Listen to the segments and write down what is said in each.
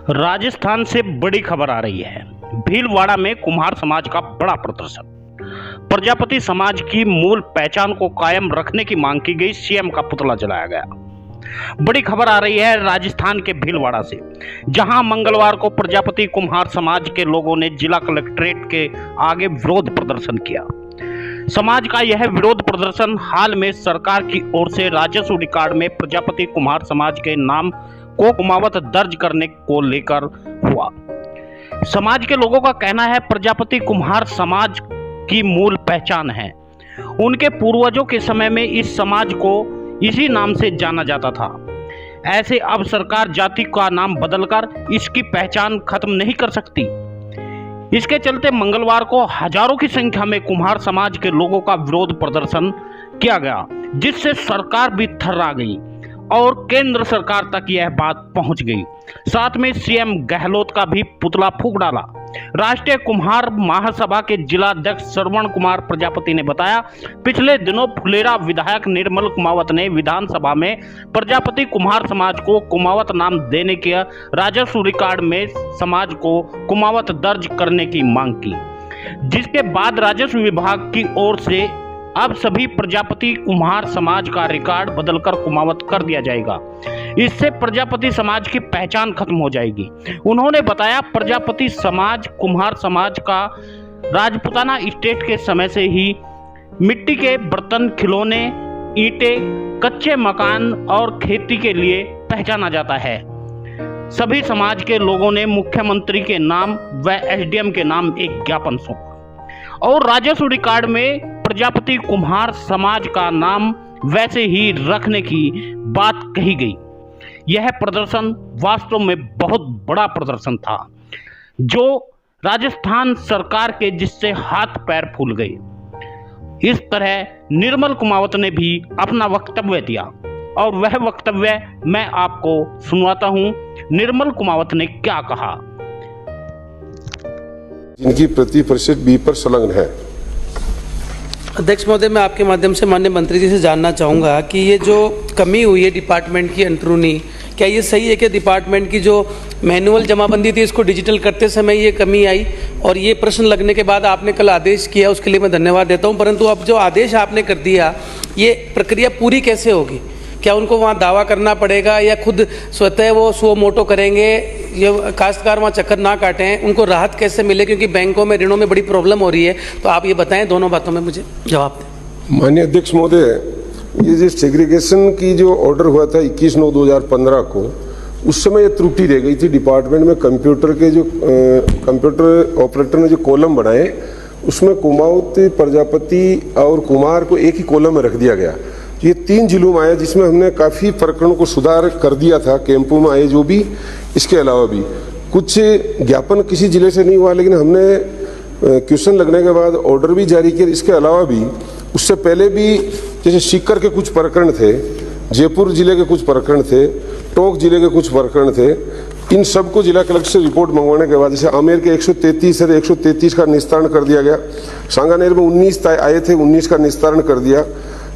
राजस्थान से बड़ी खबर आ रही है। भीलवाड़ा में कुम्हार समाज का बड़ा प्रदर्शन। प्रजापति समाज की मूल पहचान को कायम रखने की मांग की गई। सीएम का पुतला जलाया गया। बड़ी खबर आ रही है राजस्थान के भीलवाड़ा से, जहां मंगलवार को प्रजापति कुम्हार समाज के लोगों ने जिला कलेक्ट्रेट के आगे विरोध प्रदर्शन किया। समाज का यह विरोध प्रदर्शन हाल में सरकार की ओर से राजस्व रिकॉर्ड में प्रजापति कुम्हार समाज के नाम को कुमावत दर्ज करने को लेकर हुआ। समाज के लोगों का कहना है प्रजापति कुम्हार समाज की मूल पहचान है। उनके पूर्वजों के समय में इस समाज को इसी नाम से जाना जाता था। ऐसे अब सरकार जाति का नाम बदलकर इसकी पहचान खत्म नहीं कर सकती। इसके चलते मंगलवार को हजारों की संख्या में कुम्हार समाज के लोगों का विरोध प्रदर्शन किया गया, जिससे सरकार भी थर्रा गई और केंद्र सरकार तक यह बात पहुंच गई। साथ में सीएम गहलोत का भी पुतला फूंक डाला। राष्ट्रीय कुम्हार महासभा के जिलाध्यक्ष श्रवण कुमार प्रजापति ने बताया, पिछले दिनों फुलेरा विधायक निर्मल कुमावत ने विधानसभा में प्रजापति कुम्हार समाज को कुमावत नाम देने के राजस्व रिकॉर्ड में समाज को कुमावत दर्ज करने की मांग की, जिसके बाद राजस्व विभाग की ओर से अब सभी प्रजापति कुम्हार समाज का रिकॉर्ड बदलकर कुमावत कर दिया जाएगा। इससे प्रजापति समाज की पहचान खत्म हो जाएगी। उन्होंने बताया, प्रजापति समाज कुम्हार समाज का राजपूताना स्टेट के समय से ही मिट्टी के बर्तन, खिलौने, ईंटें, कच्चे मकान और खेती के लिए पहचाना जाता है। सभी समाज के लोगों ने मुख्यमंत्री के नाम व एसडीएम के नाम एक ज्ञापन सौंपा और राजस्व रिकॉर्ड में प्रजापति कुम्हार समाज का नाम वैसे ही रखने की बात कही गई। यह प्रदर्शन वास्तव में बहुत बड़ा प्रदर्शन था, जो राजस्थान सरकार के जिससे हाथ पैर फूल गए। इस तरह निर्मल कुमावत ने भी अपना वक्तव्य दिया और वह वक्तव्य मैं आपको सुनवाता हूं। निर्मल कुमावत ने क्या कहा। जिनकी प्रतिशत बी पर संलग्न है। अध्यक्ष महोदय, मैं आपके माध्यम से माननीय मंत्री जी से जानना चाहूँगा कि ये जो कमी हुई है डिपार्टमेंट की अंदरूनी, क्या ये सही है कि डिपार्टमेंट की जो मैनुअल जमाबंदी थी इसको डिजिटल करते समय ये कमी आई? और ये प्रश्न लगने के बाद आपने कल आदेश किया, उसके लिए मैं धन्यवाद देता हूँ। परंतु अब जो आदेश आपने कर दिया, ये प्रक्रिया पूरी कैसे होगी? क्या उनको वहाँ दावा करना पड़ेगा या खुद स्वतः वो सो मोटो करेंगे? ये काश्तकार वहाँ चक्कर ना काटें, उनको राहत कैसे मिले? क्योंकि बैंकों में ऋणों में बड़ी प्रॉब्लम हो रही है। तो आप ये बताएं, दोनों बातों में मुझे जवाब दें। माननीय अध्यक्ष महोदय, ये जो सेग्रीगेशन की जो ऑर्डर हुआ था 21/9/2015 को, उस समय ये त्रुटि रह गई थी डिपार्टमेंट में। कंप्यूटर के जो कंप्यूटर ऑपरेटर ने जो कॉलम बनाए, उसमें कुमावत, प्रजापति और कुमार को एक ही कॉलम में रख दिया गया। ये 3 जिलों में आया, जिसमें हमने काफ़ी प्रकरणों को सुधार कर दिया था। कैंपों में आए जो भी, इसके अलावा भी कुछ ज्ञापन किसी जिले से नहीं हुआ, लेकिन हमने क्वेश्चन लगने के बाद ऑर्डर भी जारी किया। इसके अलावा भी उससे पहले भी जैसे सीकर के कुछ प्रकरण थे, जयपुर जिले के कुछ प्रकरण थे, टोंक जिले के कुछ प्रकरण थे। इन सबको जिला कलेक्टर से रिपोर्ट मंगवाने के बाद जैसे आमेर के 133 है तो 133 का निस्तारण कर दिया गया। सांगानेर में 19 आए थे, 19 का निस्तारण कर दिया।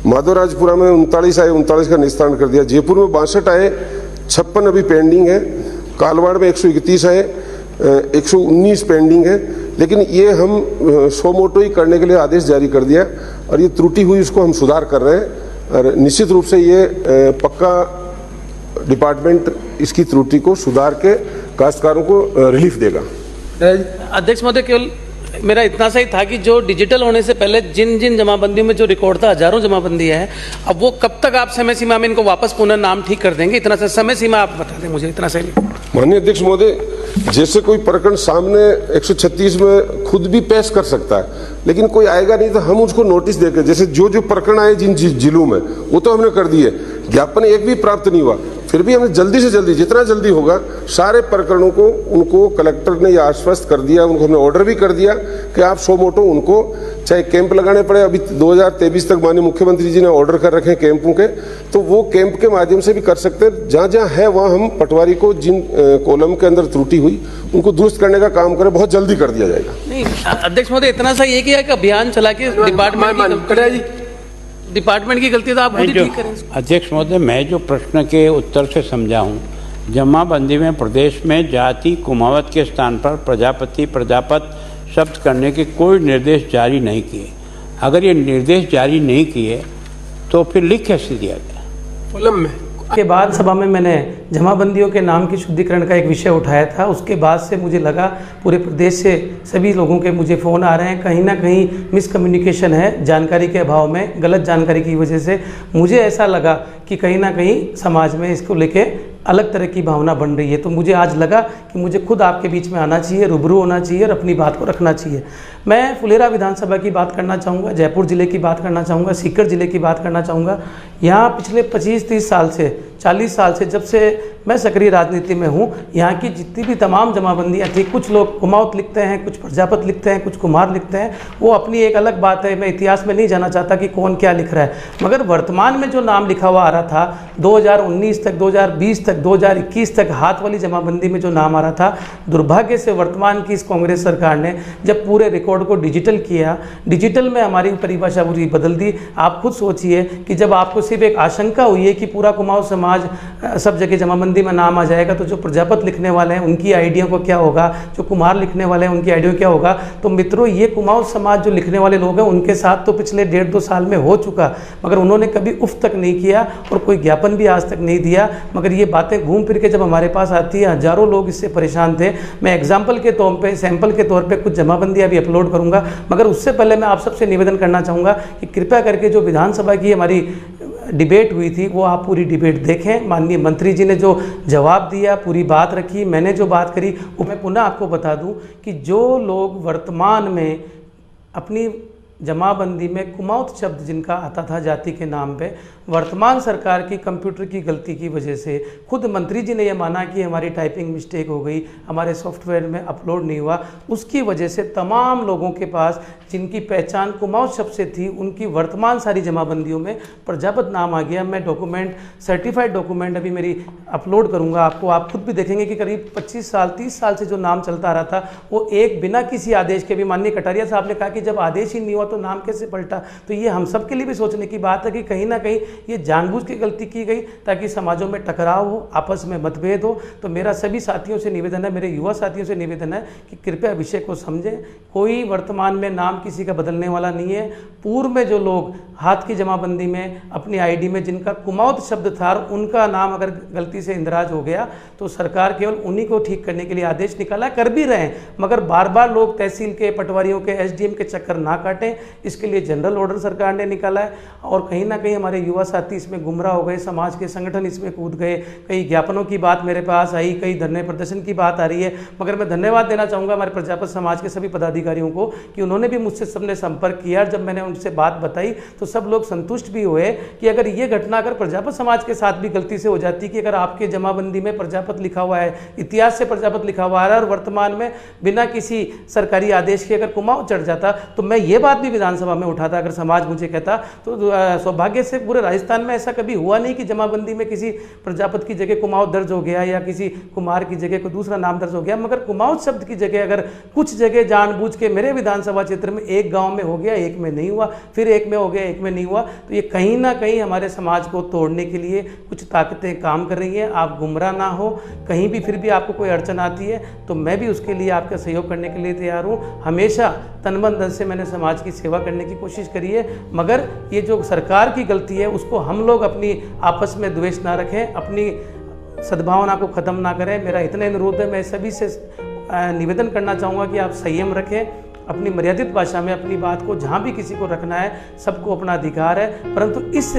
माधोराजपुरा में 39 आए, 39 का निस्तारण कर दिया। जयपुर में 62 आए, 56 अभी पेंडिंग है। कालवाड़ में 131 आए, 119 पेंडिंग है। लेकिन ये हम सो मोटो ही करने के लिए आदेश जारी कर दिया और ये त्रुटि हुई, उसको हम सुधार कर रहे हैं और निश्चित रूप से ये पक्का डिपार्टमेंट इसकी त्रुटि को सुधार के काश्तकारों को रिलीफ देगा। अध्यक्ष महोदय, केवल मेरा इतना सा ही था कि जो डिजिटल होने से पहले जिन जिन जमाबंदियों में जो रिकॉर्ड था, हजारों जमाबंदियां हैं, अब वो कब तक आप समय सीमा में इनको वापस पुनः नाम ठीक कर देंगे? इतना सा समय सीमा आप बता दें मुझे, इतना सही। माननीय अध्यक्ष महोदय, जैसे कोई प्रकरण सामने 136 में खुद भी पेश कर सकता है, लेकिन कोई आएगा नहीं तो हम उसको नोटिस देकर, जैसे जो जो प्रकरण आए जिन जिलों में, वो तो हमने कर दिए। ज्ञापन एक भी प्राप्त नहीं हुआ, फिर भी हमने जल्दी से जल्दी, जितना जल्दी होगा, सारे प्रकरणों को उनको कलेक्टर ने यह आश्वस्त कर दिया, उनको हमने ऑर्डर भी कर दिया कि आप सो मोटो उनको चाहे कैंप लगाने पड़े। अभी 2023 तक माननीय मुख्यमंत्री जी ने ऑर्डर कर रखे हैं कैंपों के, तो वो कैंप के माध्यम से भी कर सकते हैं। जहाँ जहाँ है वहाँ हम पटवारी को जिन कॉलम के अंदर त्रुटि हुई उनको दुरुस्त करने का काम करें, बहुत जल्दी कर दिया जाएगा। नहीं अध्यक्ष महोदय, इतना सा ये किया कि अभियान चला के डिपार्टमेंट की गलती तो आप खुद ही ठीक करें। अध्यक्ष महोदय, मैं जो प्रश्न के उत्तर से समझा हूँ जमाबंदी में प्रदेश में जाति कुमावत के स्थान पर प्रजापति प्रजापत शब्द करने के कोई निर्देश जारी नहीं किए। अगर ये निर्देश जारी नहीं किए तो फिर लिख कैसे दिया गया? फिल्म में के बाद सभा में मैंने जमाबंदियों के नाम की शुद्धिकरण का एक विषय उठाया था। उसके बाद से मुझे लगा पूरे प्रदेश से सभी लोगों के मुझे फ़ोन आ रहे हैं, कहीं ना कहीं मिसकम्युनिकेशन है जानकारी के अभाव में, गलत जानकारी की वजह से मुझे ऐसा लगा कि कहीं ना कहीं समाज में इसको लेके अलग तरह की भावना बन रही है। तो मुझे आज लगा कि मुझे खुद आपके बीच में आना चाहिए, रूबरू होना चाहिए और अपनी बात को रखना चाहिए। मैं फुलेरा विधानसभा की बात करना चाहूँगा, जयपुर ज़िले की बात करना चाहूँगा, सीकर ज़िले की बात करना चाहूँगा। यहाँ पिछले 25-30 साल से 40 साल से जब से मैं सक्रिय राजनीति में हूँ, यहाँ की जितनी भी तमाम जमाबंदियाँ थी, कुछ लोग कुमाऊत लिखते हैं, कुछ प्रजापत लिखते हैं, कुछ कुमार लिखते हैं, वो अपनी एक अलग बात है। मैं इतिहास में नहीं जाना चाहता कि कौन क्या लिख रहा है, मगर वर्तमान में जो नाम लिखा हुआ आ रहा था 2019 तक, 2020 तक, 2021 तक हाथ वाली जमाबंदी में जो नाम आ रहा था, दुर्भाग्य से वर्तमान की इस कांग्रेस सरकार ने जब पूरे रिकॉर्ड को डिजिटल किया, डिजिटल में हमारी परिभाषा पूरी बदल दी। आप खुद सोचिए कि जब आपको सिर्फ एक आशंका हुई है कि पूरा कुमाऊं समाज सब जगह जमाबंदी में नाम आ जाएगा, तो जो प्रजापत लिखने वाले हैं उनकी आइडिया को क्या होगा, जो कुमार लिखने वाले हैं उनकी आइडिया क्या होगा। तो मित्रों, ये कुमाऊं समाज जो लिखने वाले लोग हैं उनके साथ तो पिछले 1.5-2 साल में हो चुका, मगर उन्होंने कभी उफ तक नहीं किया और कोई ज्ञापन भी आज तक नहीं दिया। मगर ये बातें घूम फिर के जब हमारे पास आती है, हजारों लोग इससे परेशान थे। मैं एग्जाम्पल के तौर पे, सैंपल के तौर पे कुछ जमाबंदियाँ भी अपलोड करूँगा, मगर उससे पहले मैं आप सबसे निवेदन करना चाहूँगा कि कृपया करके जो विधानसभा की हमारी डिबेट हुई थी वो आप पूरी डिबेट देखें। माननीय मंत्री जी ने जो जवाब दिया, पूरी बात रखी, मैंने जो बात करी, वो मैं पुनः आपको बता दूं कि जो लोग वर्तमान में अपनी जमाबंदी में कुमाऊत शब्द जिनका आता था जाति के नाम पे, वर्तमान सरकार की कंप्यूटर की गलती की वजह से खुद मंत्री जी ने यह माना कि हमारी टाइपिंग मिस्टेक हो गई, हमारे सॉफ्टवेयर में अपलोड नहीं हुआ, उसकी वजह से तमाम लोगों के पास जिनकी पहचान कुमाऊत शब्द से थी उनकी वर्तमान सारी जमाबंदियों में प्रजापत नाम आ गया। मैं डॉक्यूमेंट, सर्टिफाइड डॉक्यूमेंट अभी मेरी अपलोड करूँगा आपको, आप खुद भी देखेंगे कि करीब 25 साल 30 साल से जो नाम चलता आ रहा था वो एक बिना किसी आदेश के भी, माननीय कटारिया साहब ने कहा कि जब आदेश ही नहीं हुआ तो नाम कैसे पलटा। तो ये हम सब के लिए भी सोचने की बात है कि कहीं ना कहीं ये जानबूझ के गलती की गई ताकि समाजों में टकराव हो, आपस में मतभेद हो। तो मेरा सभी साथियों से निवेदन है, मेरे युवा साथियों से निवेदन है कि कृपया विषय को समझें। कोई वर्तमान में नाम किसी का बदलने वाला नहीं है। पूर्व में जो लोग हाथ की जमाबंदी में अपनी आईडी में जिनका कुमाऊत शब्द था उनका नाम अगर गलती से इंदराज हो गया तो सरकार केवल उन्हीं को ठीक करने के लिए आदेश निकाला, कर भी रहे हैं, मगर बार बार लोग तहसील के, पटवारियों के, एसडीएम के चक्कर ना काटें, इसके लिए जनरल ऑर्डर सरकार ने निकाला है। और कहीं ना कहीं हमारे युवा साथी इसमें गुमराह हो गए, समाज के संगठन इसमें कूद गए, कई ज्ञापनों की बात मेरे पास आई, कई धरने प्रदर्शन की बात आ रही है। मगर मैं धन्यवाद देना चाहूँगा हमारे प्रजापत समाज के सभी पदाधिकारियों को कि उन्होंने भी मुझसे सबने संपर्क किया। जब मैंने उनसे बात बताई तो सब लोग संतुष्ट भी हुए कि अगर ये घटना अगर प्रजापत समाज के साथ भी गलती से हो जाती कि अगर आपके जमाबंदी में प्रजापत लिखा हुआ है, इतिहास से प्रजापत लिखा हुआ है और वर्तमान में बिना किसी सरकारी आदेश के अगर कुमाऊं चढ़ जाता, तो मैं ये बात भी विधानसभा में उठाता अगर समाज मुझे कहता। तो सौभाग्य से पूरे राजस्थान में ऐसा कभी हुआ नहीं कि जमाबंदी में किसी प्रजापत की जगह कुमाऊं दर्ज हो गया या किसी कुमार की जगह कोई दूसरा नाम दर्ज हो गया। मगर कुमाऊं शब्द की जगह अगर कुछ जगह जानबूझ के मेरे विधानसभा क्षेत्र में एक गांव में हो गया, एक में नहीं हुआ, फिर एक में हो गया, एक में नहीं हुआ, तो ये कहीं ना कहीं हमारे समाज को तोड़ने के लिए कुछ ताकतें काम कर रही हैं। आप गुमराह ना हो, कहीं भी फिर भी आपको कोई अड़चन आती है तो मैं भी उसके लिए आपका सहयोग करने के लिए तैयार हूँ। हमेशा तन मन धन से मैंने समाज की सेवा करने की कोशिश करी है, मगर ये जो सरकार की गलती है उसको हम लोग अपनी आपस में द्वेष ना रखें, अपनी सद्भावना को ख़त्म ना करें। मेरा इतना अनुरोध है। मैं सभी से निवेदन करना चाहूँगा कि आप संयम रखें, अपनी मर्यादित भाषा में अपनी बात को जहाँ भी किसी को रखना है, सबको अपना अधिकार है, परंतु इस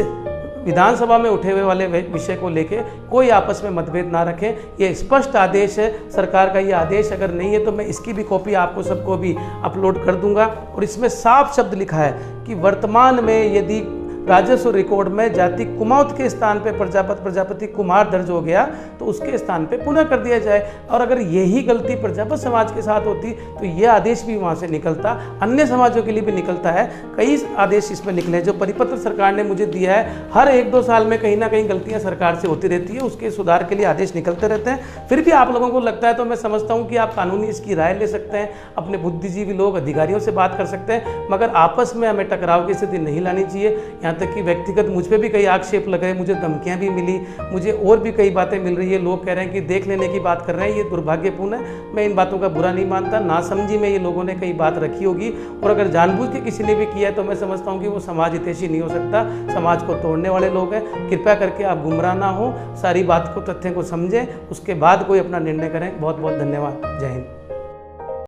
विधानसभा में उठे हुए वाले विषय को लेके कोई आपस में मतभेद ना रखें। ये स्पष्ट आदेश है सरकार का। ये आदेश अगर नहीं है तो मैं इसकी भी कॉपी आपको सबको भी अपलोड कर दूंगा और इसमें साफ शब्द लिखा है कि वर्तमान में यदि राजस्व रिकॉर्ड में जाति कुमाऊत के स्थान पे प्रजापत, प्रजापति, कुमार दर्ज हो गया तो उसके स्थान पे पुनः कर दिया जाए। और अगर यही गलती प्रजापत समाज के साथ होती तो ये आदेश भी वहाँ से निकलता, अन्य समाजों के लिए भी निकलता है। कई आदेश इसमें निकले जो परिपत्र सरकार ने मुझे दिया है। हर 1-2 साल में कहीं ना कहीं गलतियाँ सरकार से होती रहती है, उसके सुधार के लिए आदेश निकलते रहते हैं। फिर भी आप लोगों को लगता है तो मैं समझता हूँ कि आप कानूनी इसकी राय ले सकते हैं, अपने बुद्धिजीवी लोग, अधिकारियों से बात कर सकते हैं, मगर आपस में हमें टकराव की स्थिति नहीं लानी चाहिए। यहाँ यहाँ तक कि व्यक्तिगत मुझ पे भी कई आक्षेप लग रहे हैं, मुझे धमकियाँ भी मिली, मुझे और भी कई बातें मिल रही है। लोग कह रहे हैं कि देख लेने की बात कर रहे हैं, ये दुर्भाग्यपूर्ण है। मैं इन बातों का बुरा नहीं मानता, नासमझी में ये लोगों ने कई बात रखी होगी, और अगर जानबूझ के किसी ने भी किया है तो मैं समझता हूँ कि वो समाज हितैषी नहीं हो सकता, समाज को तोड़ने वाले लोग हैं। कृपया करके आप गुमराह ना हो, सारी बात को, तथ्य को समझें, उसके बाद कोई अपना निर्णय करें। बहुत बहुत धन्यवाद। जय हिंद।